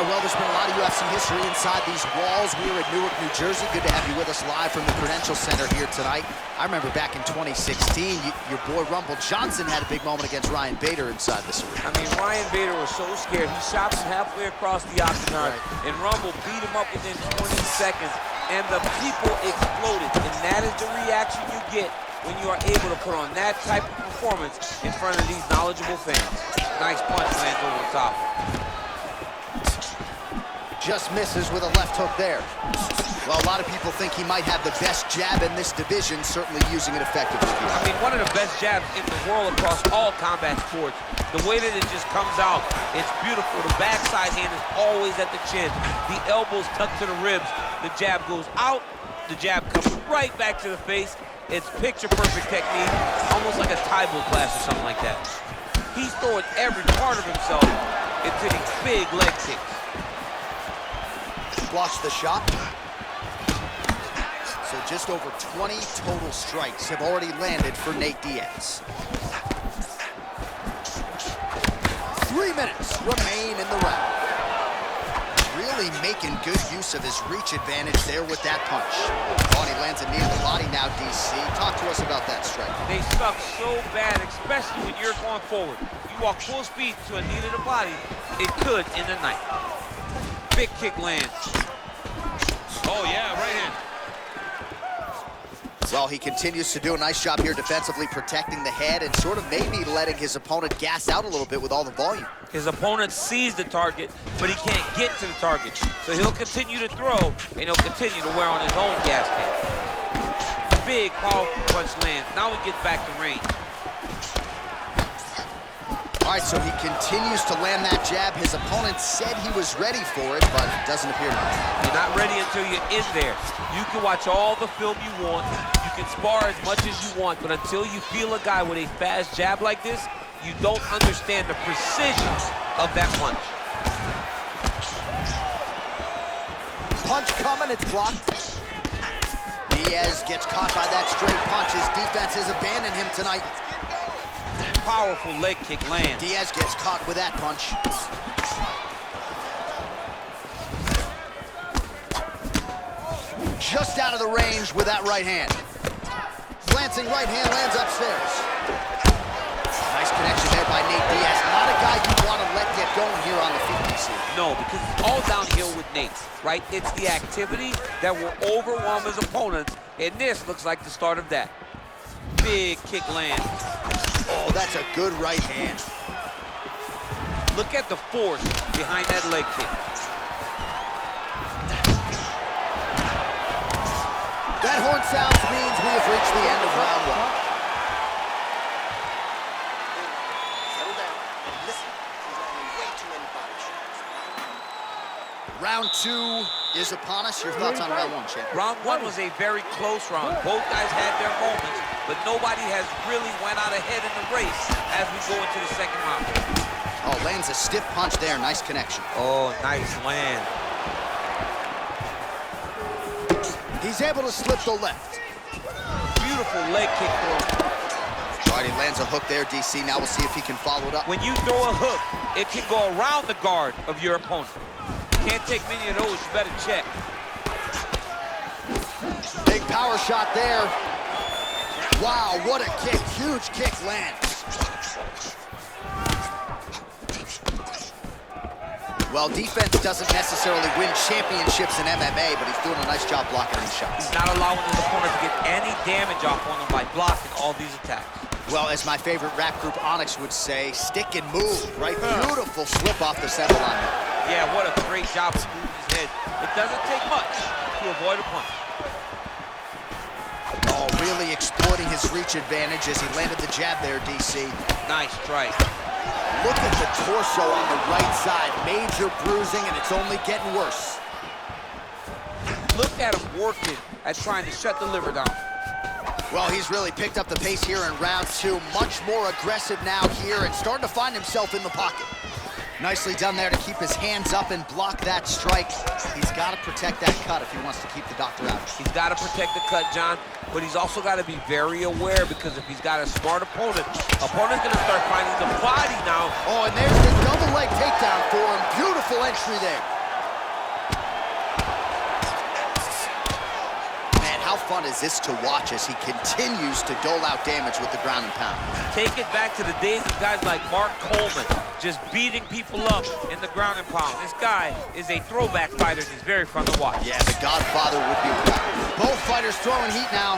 Well, there's been a lot of UFC history inside these walls. We're at Newark, New Jersey. Good to have you with us live from the Prudential Center here tonight. I remember back in 2016, your boy Rumble Johnson had a big moment against Ryan Bader inside this arena. I mean, Ryan Bader was so scared. He shot him halfway across the octagon, and Rumble beat him up within 20 seconds, and the people exploded. And that is the reaction you get when you are able to put on that type of performance in front of these knowledgeable fans. Nice punch lands over the top. Just misses with a left hook there. Well, a lot of people think he might have the best jab in this division, certainly using it effectively. I mean, one of the best jabs in the world across all combat sports. The way that it just comes out, it's beautiful. The backside hand is always at the chin. The elbows tucked to the ribs. The jab goes out. The jab comes right back to the face. It's picture-perfect technique, almost like a Taibo class or something like that. He's throwing every part of himself into these big leg kicks. Blocks the shot. So just over 20 total strikes have already landed for Nate Diaz. 3 minutes remain in the round. Really making good use of his reach advantage there with that punch. Oh, and he lands a knee to the body now, DC. Talk to us about that strike. They suck so bad, especially when you're going forward. You walk full speed to a knee to the body, it could end the night. Big kick lands. Oh yeah, right hand. Well, he continues to do a nice job here defensively, protecting the head and sort of maybe letting his opponent gas out a little bit with all the volume. His opponent sees the target, but he can't get to the target. So he'll continue to throw, and he'll continue to wear on his own gas tank. Big, powerful punch lands. Now he gets back to range. All right, so he continues to land that jab. His opponent said he was ready for it, but it doesn't appear to be. You're not ready until you're in there. You can watch all the film you want. You can spar as much as you want, but until you feel a guy with a fast jab like this, you don't understand the precision of that punch. Punch coming, it's blocked. Diaz gets caught by that straight punch. His defense has abandoned him tonight. Powerful leg kick lands. Diaz gets caught with that punch. Just out of the range with that right hand. Glancing right hand lands upstairs. Nice connection there by Nate Diaz. Not a guy you want to let get going here on the feet, DC. No, because it's all downhill with Nate, right? It's the activity that will overwhelm his opponents, and this looks like the start of that. Big kick lands. Oh, that's a good right hand. Look at the force behind that leg kick. That horn sounds means we have reached the end of round one. Settle down and listen. He's landing way too many body shots. Round two is upon us. Your thoughts on round one, champ? Round one was a very close round. Both guys had their moments, but nobody has really went out ahead in the race as we go into the second round. Oh, lands a stiff punch there. Nice connection. Oh, nice land. He's able to slip the left. Beautiful leg kick throw. All right, he lands a hook there, DC. Now we'll see if he can follow it up. When you throw a hook, it can go around the guard of your opponent. Can't take many of those, you better check. Big power shot there. Wow, what a kick. Huge kick lands. Well, defense doesn't necessarily win championships in MMA, but he's doing a nice job blocking these shots. He's not allowing his opponent to get any damage off on him by blocking all these attacks. Well, as my favorite rap group Onyx would say, stick and move, right? Beautiful slip off the center line. Yeah, what a great job of moving his head. It doesn't take much to avoid a punch. Oh, really exploiting his reach advantage as he landed the jab there, DC. Nice strike. Look at the torso on the right side. Major bruising, and it's only getting worse. Look at him working at trying to shut the liver down. Well, he's really picked up the pace here in round two. Much more aggressive now here and starting to find himself in the pocket. Nicely done there to keep his hands up and block that strike. He's got to protect that cut if he wants to keep the doctor out. He's got to protect the cut, John, but he's also got to be very aware because if he's got a smart opponent's going to start finding the body now. Oh, and there's the double leg takedown for him. Beautiful entry there. fun is this to watch as he continues to dole out damage with the ground and pound. Take it back to the days of guys like Mark Coleman, just beating people up in the ground and pound. This guy is a throwback fighter, and he's very fun to watch. Yeah, the Godfather would be proud. Both fighters throwing heat now.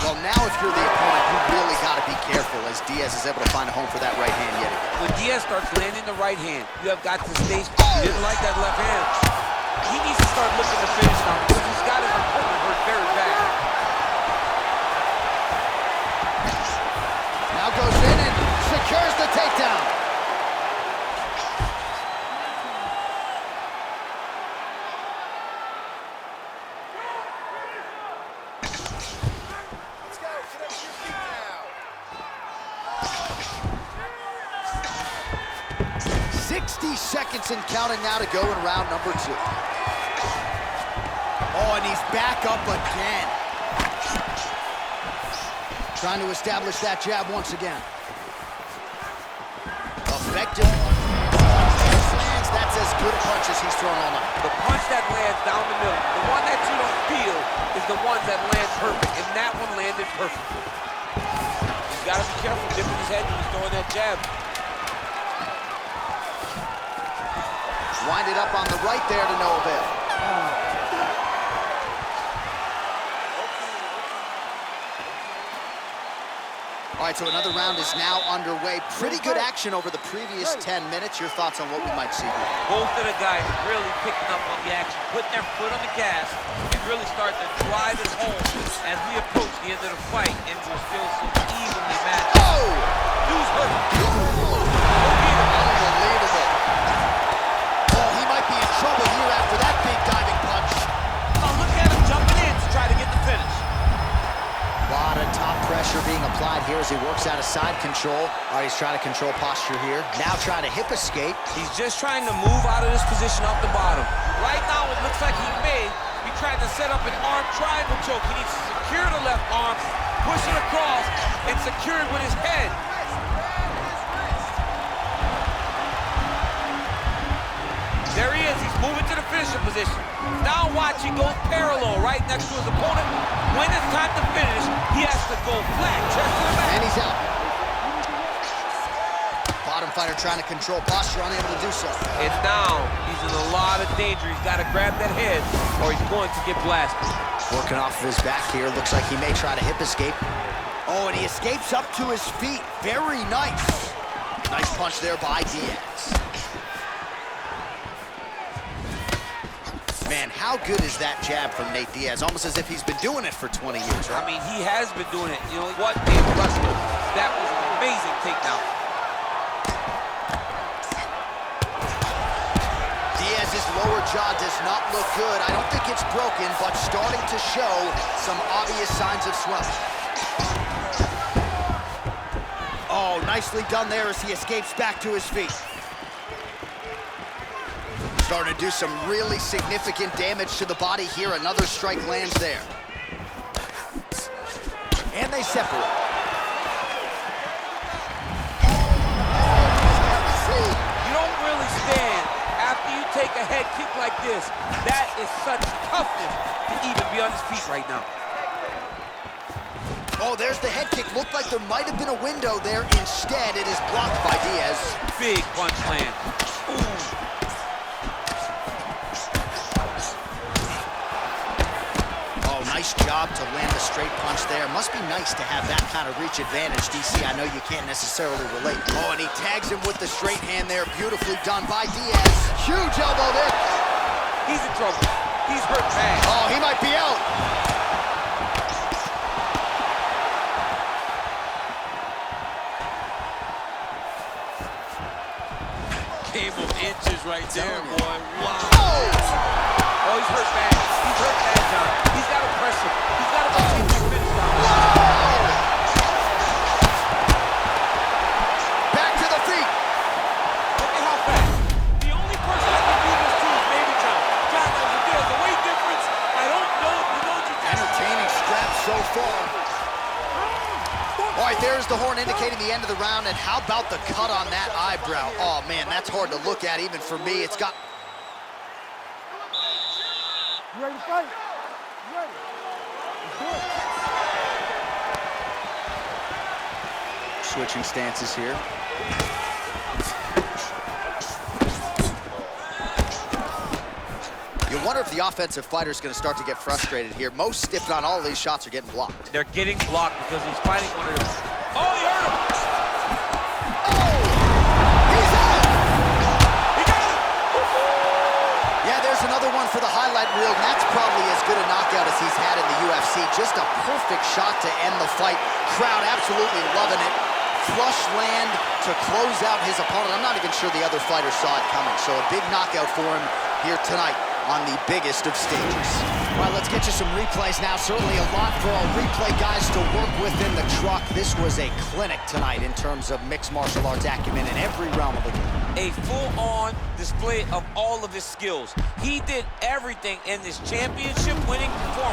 Well, now if you're the opponent, you really got to be careful as Diaz is able to find a home for that right hand yet again. When Diaz starts landing the right hand, you have got to stay strong. He didn't like that left hand. He needs to start looking to finish now because he's got his opponent hurt very bad. Now goes in and secures the takedown. Let's go. Get up to your feet now. 60 seconds and counting now to go in round number 2. Oh, and he's back up again. Trying to establish that jab once again. Effective. That's as good a punch as he's thrown all night. The punch that lands down the middle, the one that you don't feel, is the one that lands perfect, and that one landed perfectly. He's got to be careful dipping his head when he's throwing that jab. Wind it up on the right there to no avail. All right, so another round is now underway. Pretty good action over the previous 10 minutes. Your thoughts on what we might see here? Both of the guys really picking up on the action, putting their foot on the gas, and really starting to drive it home as we approach the end of the fight, and we're still so evenly matched. Oh! Dude's hurt. Unbelievable. Oh, he might be in trouble here after that big diving punch. Oh, look at him jumping in to try to get the finish. A lot of top pressure being applied here as he works out of side control. All right, he's trying to control posture here. Now trying to hip escape. He's just trying to move out of this position off the bottom. Right now, it looks like he may be trying to set up an arm triangle choke. He needs to secure the left arm, push it across, and secure it with his head. There he is. He's moving to the finishing position. Now watch, he goes parallel right next to his opponent. When it's time to finish, he has to go flat, chest to the back. And he's out. Bottom fighter trying to control posture, unable to do so. And now he's in a lot of danger. He's got to grab that head or he's going to get blasted. Working off of his back here. Looks like he may try to hip escape. Oh, and he escapes up to his feet. Very nice. Nice punch there by Diaz. Man, how good is that jab from Nate Diaz? Almost as if he's been doing it for 20 years, right? I mean, he has been doing it. You know, what a wrestler. That was an amazing takedown. Diaz's lower jaw does not look good. I don't think it's broken, but starting to show some obvious signs of swelling. Oh, nicely done there as he escapes back to his feet. Starting to do some really significant damage to the body here. Another strike lands there. And they separate. You don't really stand after you take a head kick like this. That is such toughness to even be on his feet right now. Oh, there's the head kick. Looked like there might have been a window there. Instead, it is blocked by Diaz. Big punch land. Ooh. Nice job to land the straight punch there. Must be nice to have that kind of reach advantage, DC. I know you can't necessarily relate. Oh, and he tags him with the straight hand there. Beautifully done by Diaz. Huge elbow there. He's in trouble. He's hurt bad. Oh, he might be out. Game of inches right there, boy. Wow. Oh, he's hurt bad. He's hurt bad, John. He's got to press him. He's got to go take that finish down. Back to the feet. Look at how fast. The only person I can do this to is maybe John. John, there's a weight difference. I don't know if you know what you can. Entertaining scrap so far. All right, there's the horn indicating the end of the round, and how about the cut on that eyebrow? Oh, man, that's hard to look at even for me. It's got... You ready to fight? You ready? Switching stances here. You wonder if the offensive fighter is going to start to get frustrated here. Most, if not all, of these shots are getting blocked. They're getting blocked because he's fighting one of them. Oh, he hurt him! Oh! He's out! He got him! Yeah, there's another one for the highlight reel, and that's probably as good a knockout as he's had in the UFC. Just a perfect shot to end the fight. Crowd absolutely loving it. Flush land to close out his opponent. I'm not even sure the other fighter saw it coming, so a big knockout for him here tonight on the biggest of stages. All right, let's get you some replays now. Certainly a lot for our replay guys to work with in the truck. This was a clinic tonight in terms of mixed martial arts acumen in every realm of the game. A full-on display of all of his skills. He did everything in this championship-winning performance.